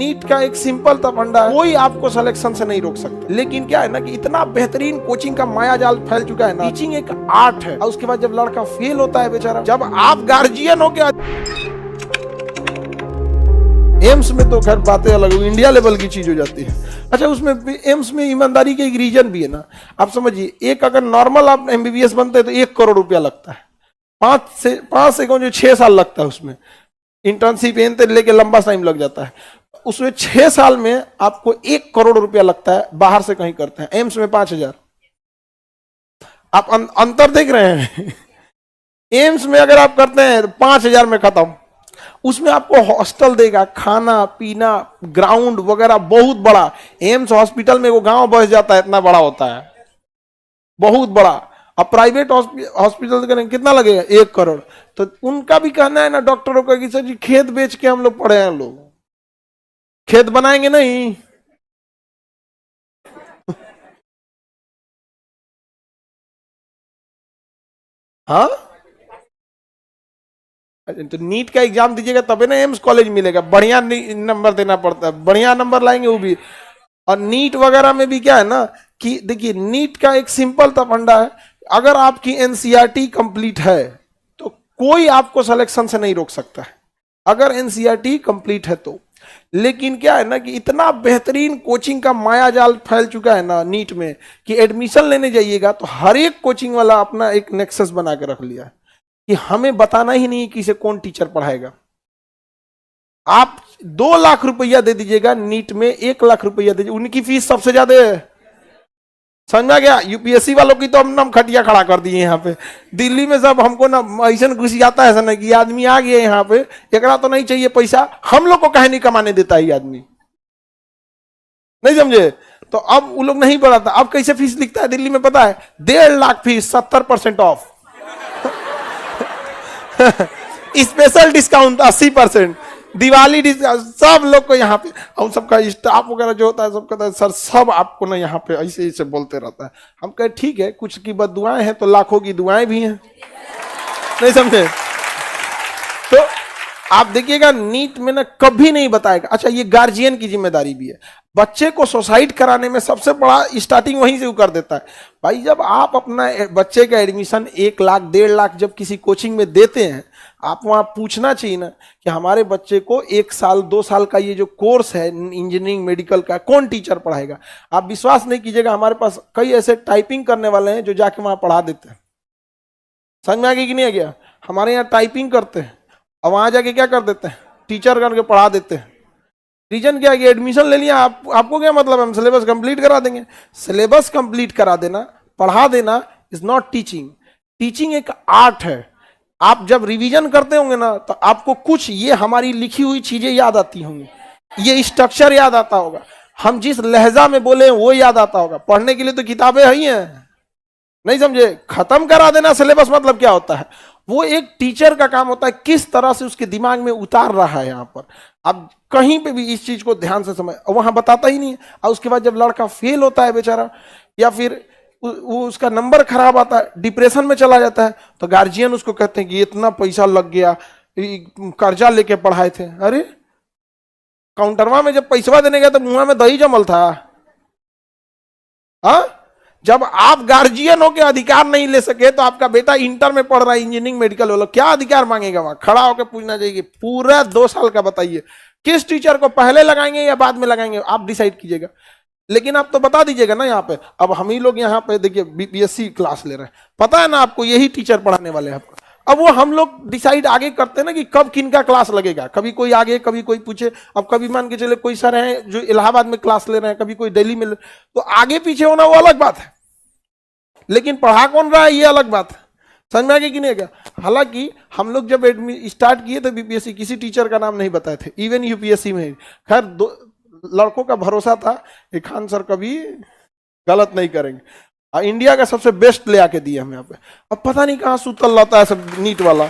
NEET का एक simple सा फंडा है, कोई आपको सिलेक्शन से नहीं रोक सकता। लेकिन क्या है ना कि इतना बेहतरीन कोचिंग का माया जाल फैल चुका है ना, टीचिंग एक आर्ट है। और उसके बाद जब लड़का फेल होता है बेचारा, जब आप गार्जियन हो गया, एम्स में तो खैर बातें अलग, इंडिया लेवल की चीज हो जाती है। अच्छा, उसमें एम्स में ईमानदारी के एक रीजन भी है ना। आप समझिए, एक अगर नॉर्मल आप एमबीबीएस बनते हैं तो 1 करोड़ रुपया लगता है, 5 से जो 6 साल लगता है, उसमें इंटर्नशिप लेके लंबा टाइम लग जाता है। उसमें 6 साल में आपको 1 करोड़ रुपया लगता है, बाहर से कहीं करते हैं, एम्स में 5,000। आप अंतर देख रहे हैं। एम्स में अगर आप करते हैं 5,000 में खत्म। उसमें आपको हॉस्टल देगा, खाना पीना, ग्राउंड वगैरह बहुत बड़ा। एम्स हॉस्पिटल में वो गांव बस जाता है, इतना बड़ा होता है, बहुत बड़ा। अब प्राइवेट हॉस्पिटल कितना लगेगा? 1 करोड़। तो उनका भी कहना है ना डॉक्टरों का कि सर जी खेत बेच के हम लोग पढ़े हैं, लोग खेत बनाएंगे नहीं। हाँ, तो नीट का एग्जाम दीजिएगा तभी ना एम्स कॉलेज मिलेगा। बढ़िया नंबर देना पड़ता है, बढ़िया नंबर लाएंगे वो भी। और नीट वगैरह में भी क्या है ना कि देखिए, नीट का एक सिंपल सा फंडा है, अगर आपकी एनसीईआरटी कंप्लीट है तो कोई आपको सिलेक्शन से नहीं रोक सकता है, अगर एनसीईआरटी कंप्लीट है तो। लेकिन क्या है ना कि इतना बेहतरीन कोचिंग का माया जाल फैल चुका है ना नीट में कि एडमिशन लेने जाइएगा तो हर एक कोचिंग वाला अपना एक नेक्सस बना के रख लिया है कि हमें बताना ही नहीं कि इसे कौन टीचर पढ़ाएगा। आप 2 लाख रुपया दे दीजिएगा, नीट में 1 लाख रुपया दीजिए, उनकी फीस सबसे ज्यादा है। समझ में आ गया? यूपीएससी वालों की तो हम खटिया खड़ा कर दिए यहाँ पे दिल्ली में। सब हमको ना ऐसा घुस जाता है ना कि आदमी आ गया यहाँ पे, एकरा तो नहीं चाहिए पैसा, हम लोग को कहे नहीं कमाने देता है ये आदमी, नहीं समझे? तो अब वो लोग नहीं बढ़ाता। अब कैसे फीस लिखता है दिल्ली में पता है? 1.5 lakh fees, 70% of. Special discount 80%, Diwali discount, सब लोग को यहाँ पे। और सबका स्टाफ वगैरह जो होता है सब कहता है सर सब आपको ना यहाँ पे ऐसे ऐसे बोलते रहता है। हम कहे ठीक है, कुछ की बददुआएं हैं तो लाखों की दुआएं भी हैं, नहीं समझे? तो आप देखिएगा नीट में ना कभी नहीं बताएगा। अच्छा, ये गार्जियन की जिम्मेदारी भी है, बच्चे को सुसाइड कराने में सबसे बड़ा स्टार्टिंग वहीं से वो कर देता है। भाई जब आप अपना बच्चे का एडमिशन 1 लाख 1.5 लाख जब किसी कोचिंग में देते हैं, आप वहां पूछना चाहिए ना कि हमारे बच्चे को 1 साल 2 साल का ये जो कोर्स है इंजीनियरिंग मेडिकल का, कौन टीचर पढ़ाएगा? आप विश्वास नहीं कीजिएगा, हमारे पास कई ऐसे टाइपिंग करने वाले हैं जो जाके वहां पढ़ा देते हैं। समझ में आ गया कि नहीं आ गया? हमारे यहाँ टाइपिंग करते हैं और वहां जाके क्या कर देते हैं? टीचर करके पढ़ा देते हैं। रीजन क्या है कि एडमिशन ले लिया, आपको क्या मतलब, हम सिलेबस कंप्लीट करा देंगे। सिलेबस कंप्लीट करा देना, पढ़ा देना इज नॉट टीचिंग। टीचिंग एक आर्ट है। आप जब रिवीजन करते होंगे ना तो आपको कुछ ये हमारी लिखी हुई चीजें याद आती होंगी, ये स्ट्रक्चर याद आता होगा, हम जिस लहजा में बोले वो याद आता होगा। पढ़ने के लिए तो किताबें ही हैं, नहीं समझे? खत्म करा देना सिलेबस मतलब क्या होता है? वो एक टीचर का काम होता है किस तरह से उसके दिमाग में उतार रहा है। यहाँ पर अब कहीं पे भी इस चीज को ध्यान से समझ, वहां बताता ही नहीं है। और उसके बाद जब लड़का फेल होता है बेचारा, या फिर वो उसका नंबर खराब आता है, डिप्रेशन में चला जाता है, तो गार्जियन उसको कहते हैं कि इतना पैसा लग गया, कर्जा लेके पढ़ाए थे। अरे काउंटरवा में जब पैसा देने गया तो मुंह में दही जमल था। हाँ, जब आप गार्जियन हो के अधिकार नहीं ले सके तो आपका बेटा इंटर में पढ़ रहा है, इंजीनियरिंग मेडिकल वाला, क्या अधिकार मांगेगा? वहां खड़ा होकर पूछना चाहिए। पूरा 2 साल का बताइए किस टीचर को पहले लगाएंगे या बाद में लगाएंगे, आप डिसाइड कीजिएगा। लेकिन आप तो बता दीजिएगा ना यहाँ पे। अब हम ही लोग यहाँ पे देखिए बीपीएससी क्लास ले रहे हैं, पता है ना आपको यही टीचर पढ़ाने वाले हैं आपको। अब वो हम लोग डिसाइड आगे करते हैं ना कि कब किन का क्लास लगेगा। कभी कोई आगे, कभी कोई पूछे। अब कभी मान के चले कोई सर हैं जो इलाहाबाद में क्लास ले रहे हैं, कभी कोई दिल्ली में, तो आगे पीछे होना वो अलग बात है, लेकिन पढ़ा कौन रहा है ये अलग बात है। समझ में आ गया कि नहीं? क्या हालांकि हम लोग जब स्टार्ट किए थे बीपीएससी, किसी टीचर का नाम नहीं बताए थे, इवन यूपीएससी में। खैर लड़कों का भरोसा था कि खान सर कभी गलत नहीं करेंगे, और इंडिया का सबसे बेस्ट ले आके दिए हम यहाँ पे। अब पता नहीं कहाँ सुतल रहता है सब नीट वाला।